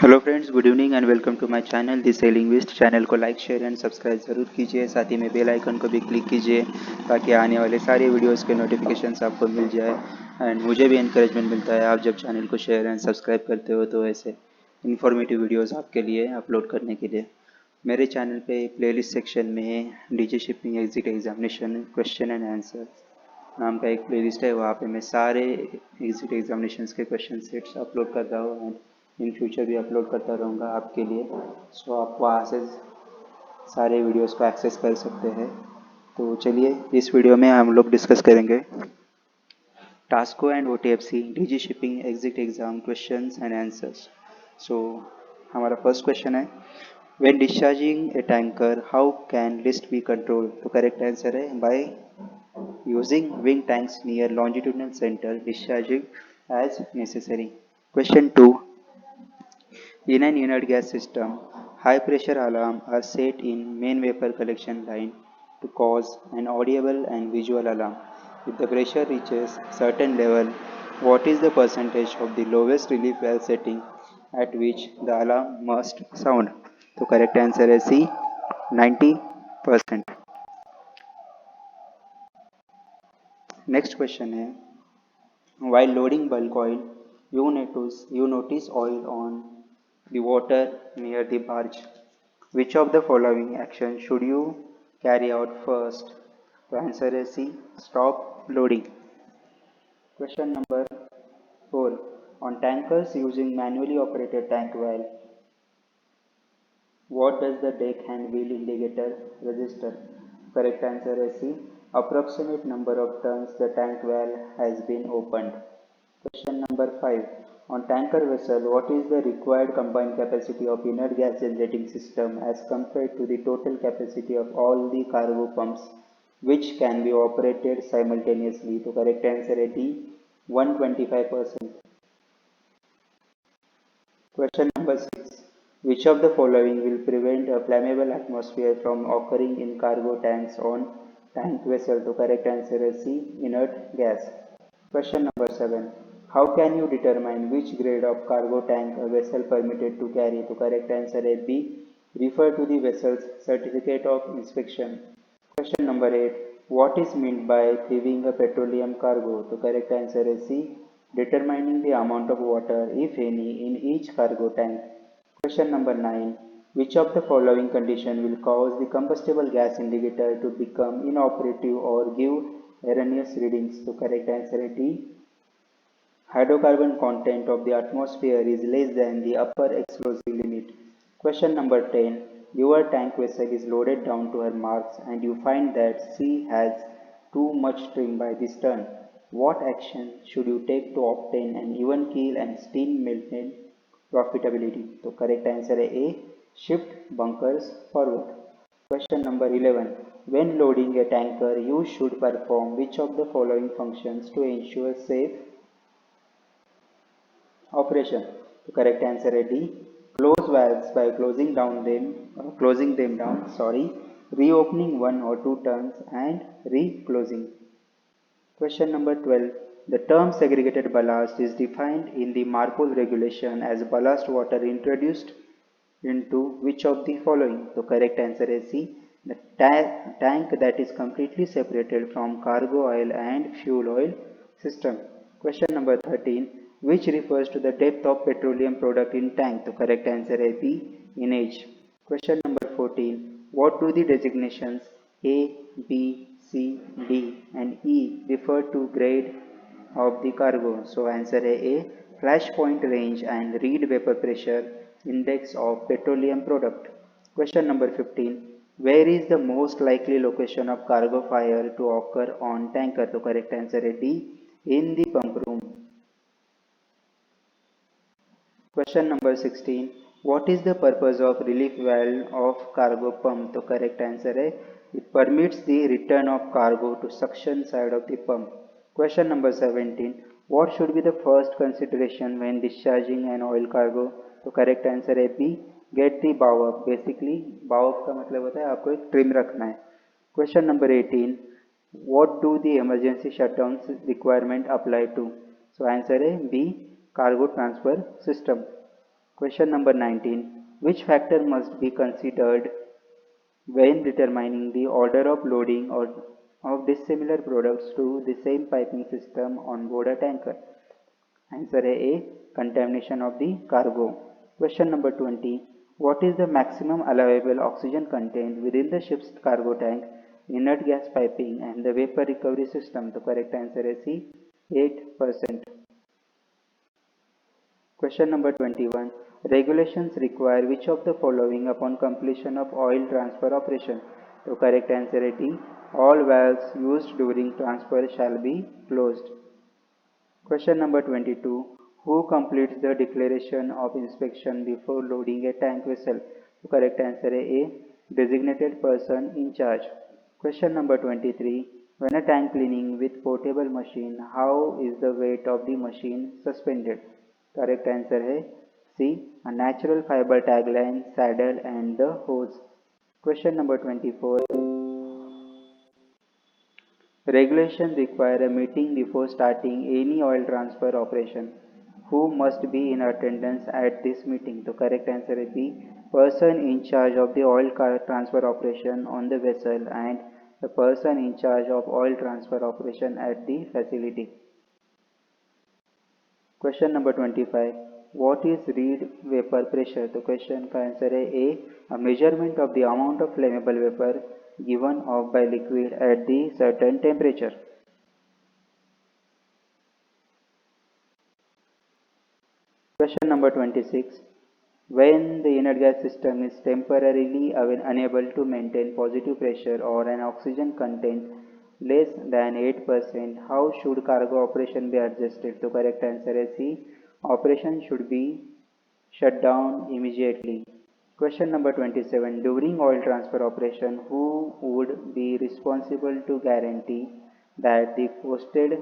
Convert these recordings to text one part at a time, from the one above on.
Hello friends, good evening and welcome to my channel the sailing vist. Channel को like share and subscribe ज़रूर कीजिए। साथ ही में bell icon को भी क्लिक कीजिए ताकि आने वाले सारे वीडियोस के नोटिफिकेशंस आपको मिल जाए। एंड मुझे भी इंकरेजमेंट मिलता है आप जब चैनल को शेयर एंड सब्सक्राइब करते हो, तो ऐसे इन्फॉर्मेटिव वीडियोज़ आपके लिए अपलोड करने के लिए मेरे चैनल पे प्लेलिस्ट सेक्शन में DJ shipping exit examination question and answer नाम का एक प्लेलिस्ट है। वहाँ पे मैं सारे एग्जिट एग्जामिनेशंस के क्वेश्चन सेट्स अपलोड करता हूँ एंड इन फ्यूचर भी अपलोड करता रहूँगा आपके लिए। सो आप वहाँ से सारे वीडियोस को एक्सेस कर सकते हैं। तो चलिए, इस वीडियो में हम लोग डिस्कस करेंगे TASCO and OTFC DG shipping exit exam questions and answers. So हमारा फर्स्ट क्वेश्चन है, when discharging a tanker how can list be controlled? तो करेक्ट आंसर है by using wing tanks near longitudinal center, discharging as necessary. Question 2. In an inert gas system, high pressure alarm are set in main vapor collection line to cause an audible and visual alarm. If the pressure reaches certain level, what is the percentage of the lowest relief valve setting at which the alarm must sound? तो correct answer है C, 90%. Next question है, while loading bulk oil, you notice oil on the water near the barge. Which of the following actions should you carry out first? The answer is C. Stop loading. Question number 4. On tankers using manually operated tank valve, what does the deck hand wheel indicator register? Correct answer is C. Approximate number of turns the tank valve has been opened. Question number 5. On tanker vessel, what is the required combined capacity of inert gas generating system as compared to the total capacity of all the cargo pumps which can be operated simultaneously? So correct answer is D, 125%. Question number 6. Which of the following will prevent a flammable atmosphere from occurring in cargo tanks on tank vessel? To correct answer is C, inert gas. Question number 7. How can you determine which grade of cargo tank a vessel permitted to carry? To correct answer is B. Refer to the vessel's certificate of inspection. Question number 8. What is meant by thieving a petroleum cargo? The correct answer is C. Determining the amount of water, if any, in each cargo tank. Question number 9. Which of the following condition will cause the combustible gas indicator to become inoperative or give erroneous readings? The correct answer is D. Hydrocarbon content of the atmosphere is less than the upper explosive limit. Question number 10. Your tank vessel is loaded down to her marks and you find that she has too much trim by this turn. What action should you take to obtain an even keel and still maintain profitability? So correct answer is A. Shift bunkers forward. Question number 11. When loading a tanker, you should perform which of the following functions to ensure safe operation? The correct answer is D. Close valves by closing them down, reopening one or two turns and reclosing. Question number 12. The term segregated ballast is defined in the MARPOL regulation as ballast water introduced into which of the following? The correct answer is C. The tank that is completely separated from cargo oil and fuel oil system. Question number 13. Which refers to the depth of petroleum product in tank? The correct answer is B. In age. Question number 14. What do the designations A, B, C, D and E refer to grade of the cargo? So answer A. Flash point range and read vapor pressure index of petroleum product. Question number 15. Where is the most likely location of cargo fire to occur on tanker? The correct answer is D. In the pump room. Question number 16. What is the purpose of relief valve of cargo pump? The correct answer is it permits the return of cargo to suction side of the pump. Question number 17. What should be the first consideration when discharging an oil cargo? तो correct answer है B. Get the bow up. Basically bow up का मतलब होता है आपको एक trim रखना है. Question number 18. What do the emergency shutdowns requirement apply to? So answer है B. Cargo transfer system. Question number 19. Which factor must be considered when determining the order of loading or of dissimilar products to the same piping system on board a tanker? Answer A. Contamination of the cargo. Question number 20. What is the maximum allowable oxygen content within the ship's cargo tank, inert gas piping and the vapor recovery system? The correct answer is C. 8%. Question number 21. Regulations require which of the following upon completion of oil transfer operation? The correct answer is D. All valves used during transfer shall be closed. Question number 22. Who completes the declaration of inspection before loading a tank vessel? The correct answer is A. Designated person in charge. Question number 23. When a tank cleaning with portable machine, how is the weight of the machine suspended? Correct answer is C. A natural fiber tagline, saddle and the hose. Question number 24. Regulations require a meeting before starting any oil transfer operation. Who must be in attendance at this meeting? The correct answer is B. Person in charge of the oil transfer operation on the vessel and the person in charge of oil transfer operation at the facility. Question number 25. What is Reid vapor pressure? The question answer is A. A measurement of the amount of flammable vapor given off by liquid at the certain temperature. Question number 26. When the inert gas system is temporarily unable to maintain positive pressure or an oxygen content less than 8%, how should cargo operation be adjusted? The correct answer is C. Operation should be shut down immediately. Question number 27. During oil transfer operation, who would be responsible to guarantee that the posted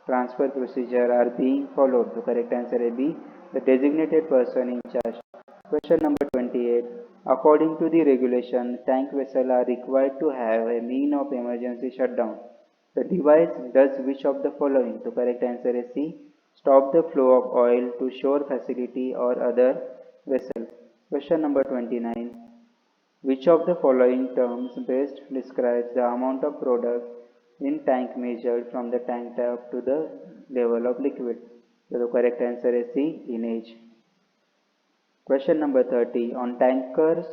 transfer procedure are being followed? The correct answer is B. The designated person in charge. Question number 28. According to the regulation, tank vessels are required to have a mean of emergency shutdown. The device does which of the following? The correct answer is C. Stop the flow of oil to shore facility or other vessel. Question number 29. Which of the following terms best describes the amount of product in tank measured from the tank tap to the level of liquid? So the correct answer is C. Lineage. Question number 30. On tankers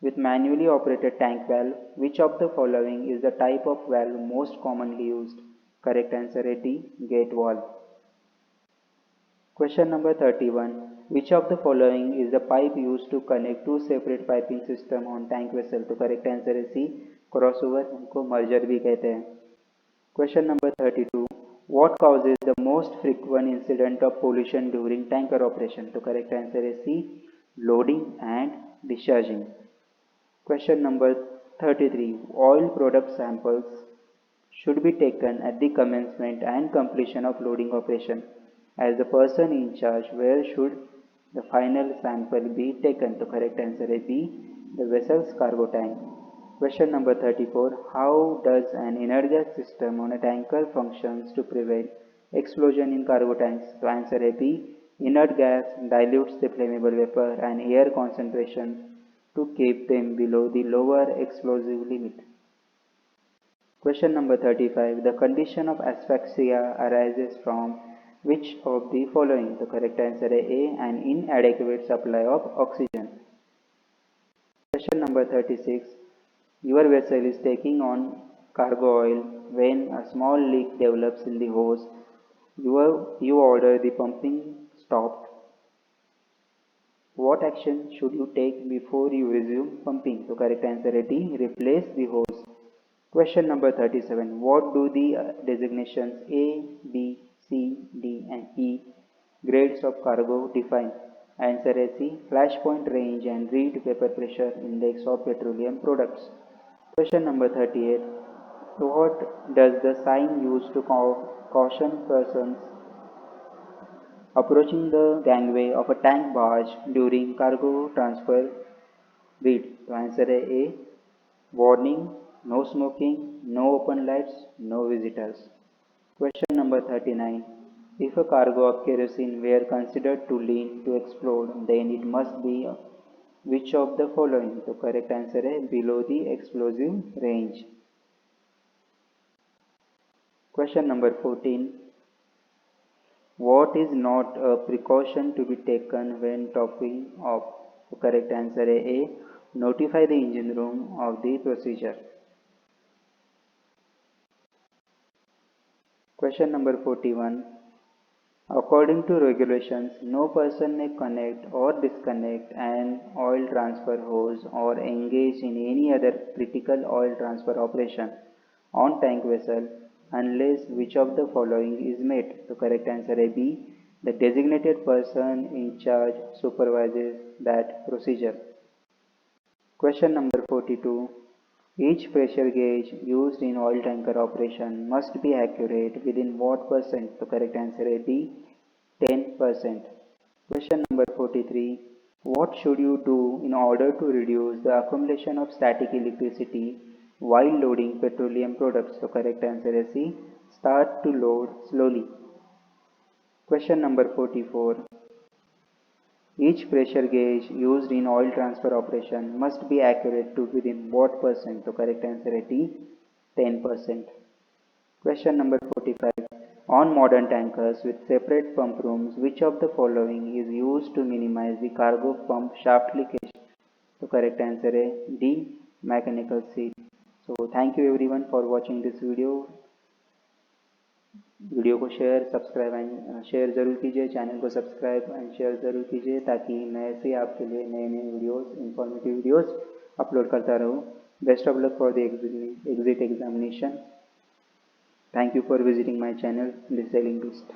with manually operated tank valve, which of the following is the type of valve most commonly used? Correct answer is D. Gate valve. Question number 31. Which of the following is the pipe used to connect two separate piping system on tank vessel? तो correct answer is C. Crossover, इनको merger भी कहते हैं. Question number 32. What causes the most frequent incident of pollution during tanker operation? The correct answer is C. Loading and discharging. Question number 33. Oil product samples should be taken at the commencement and completion of loading operation. As the person in charge, where should the final sample be taken? The correct answer is B. The vessel's cargo tank. Question number 34. How does an inert gas system on a tanker functions to prevent explosion in cargo tanks? The answer is B. Inert gas dilutes the flammable vapor and air concentration to keep them below the lower explosive limit. Question number 35. The condition of asphyxia arises from which of the following? The correct answer is A. An inadequate supply of oxygen. Question number 36. Your vessel is taking on cargo oil. When a small leak develops in the hose, you order the pumping stopped. What action should you take before you resume pumping? The correct answer is D. Replace the hose. Question number 37. What do the designations A, B, C, D and E grades of cargo define? Answer is C. Flashpoint range and Reid vapor pressure index of petroleum products. Question number 38. So what does the sign used to caution persons approaching the gangway of a tank barge during cargo transfer read? The answer is A. Warning, no smoking, no open lights, no visitors. Question number 39. If a cargo of kerosene were considered too lean to explode, then it must be which of the following? तो correct answer है below the explosive range. Question number 14. What is not a precaution to be taken when topping off? The correct answer is A. Notify the engine room of the procedure. Question number 41. According to regulations, no person may connect or disconnect an oil transfer hose or engage in any other critical oil transfer operation on tank vessel unless which of the following is met. The correct answer is B. The designated person in charge supervises that procedure. Question number 42. Each pressure gauge used in oil tanker operation must be accurate within what percent? The correct answer is D. 10%. Question number 43. What should you do in order to reduce the accumulation of static electricity while loading petroleum products? The correct answer is C. Start to load slowly. Question number 44. Each pressure gauge used in oil transfer operation must be accurate to within what percent? The correct answer is D. 10%. Question number 45. On modern tankers with separate pump rooms, which of the following is used to minimize the cargo pump shaft leakage? The correct answer is D. Mechanical seal. So thank you everyone for watching this video. Video को share subscribe and share ज़रूर कीजिए, channel को subscribe and share ज़रूर कीजिए ताकि मैं ऐसे आपके लिए नए नए वीडियोस, इंफॉर्मेटिव वीडियोस अपलोड करता रहूँ. Best of luck for the exit examination. Thank you for visiting my channel, The Sailing Beast.